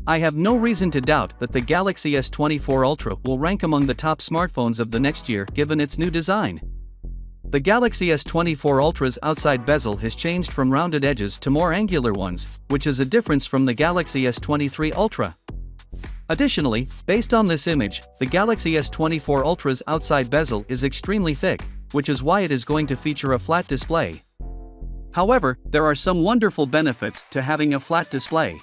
I have no reason to doubt that the Galaxy S24 Ultra will rank among the top smartphones of the next year given its new design. The Galaxy S24 Ultra's outside bezel has changed from rounded edges to more angular ones, which is a difference from the Galaxy S23 Ultra. Additionally, based on this image, the Galaxy S24 Ultra's outside bezel is extremely thick, which is why it is going to feature a flat display. However, there are some wonderful benefits to having a flat display.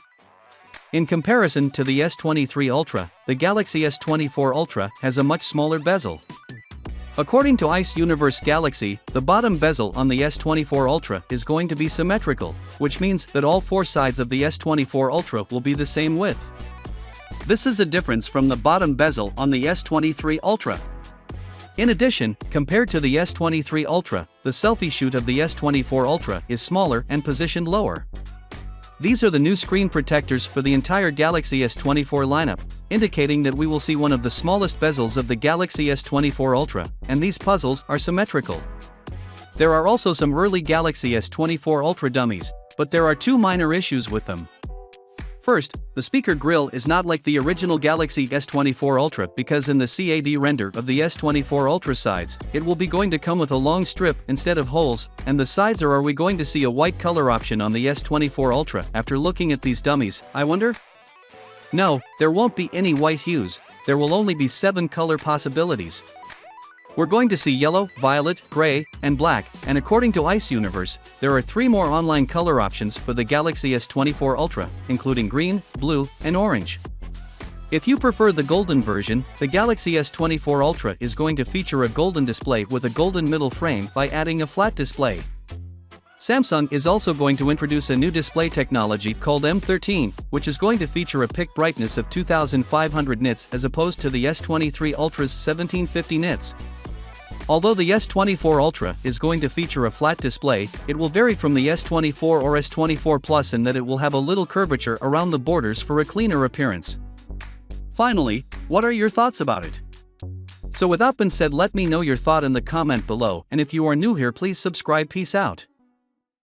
In comparison to the S23 Ultra, the Galaxy S24 Ultra has a much smaller bezel. According to Ice Universe Galaxy, the bottom bezel on the S24 Ultra is going to be symmetrical, which means that all four sides of the S24 Ultra will be the same width. This is a difference from the bottom bezel on the S23 Ultra. In addition, compared to the S23 Ultra, the selfie shoot of the S24 Ultra is smaller and positioned lower. These are the new screen protectors for the entire Galaxy S24 lineup, indicating that we will see one of the smallest bezels of the Galaxy S24 Ultra, and these puzzles are symmetrical. There are also some early Galaxy S24 Ultra dummies, but there are two minor issues with them. First, the speaker grille is not like the original Galaxy S24 Ultra because in the CAD render of the S24 Ultra sides, it will be going to come with a long strip instead of holes, and the sides are we going to see a white color option on the S24 Ultra after looking at these dummies, I wonder? No, there won't be any white hues, there will only be 7 color possibilities. We're going to see yellow, violet, gray, and black, and according to Ice Universe, there are 3 more online color options for the Galaxy S24 Ultra, including green, blue, and orange. If you prefer the golden version, the Galaxy S24 Ultra is going to feature a golden display with a golden middle frame by adding a flat display. Samsung is also going to introduce a new display technology called M13, which is going to feature a peak brightness of 2500 nits as opposed to the S23 Ultra's 1750 nits. Although the S24 Ultra is going to feature a flat display, it will vary from the S24 or S24 Plus in that it will have a little curvature around the borders for a cleaner appearance. Finally, what are your thoughts about it? So with that being said, let me know your thought in the comment below, and if you are new here, please subscribe. Peace out.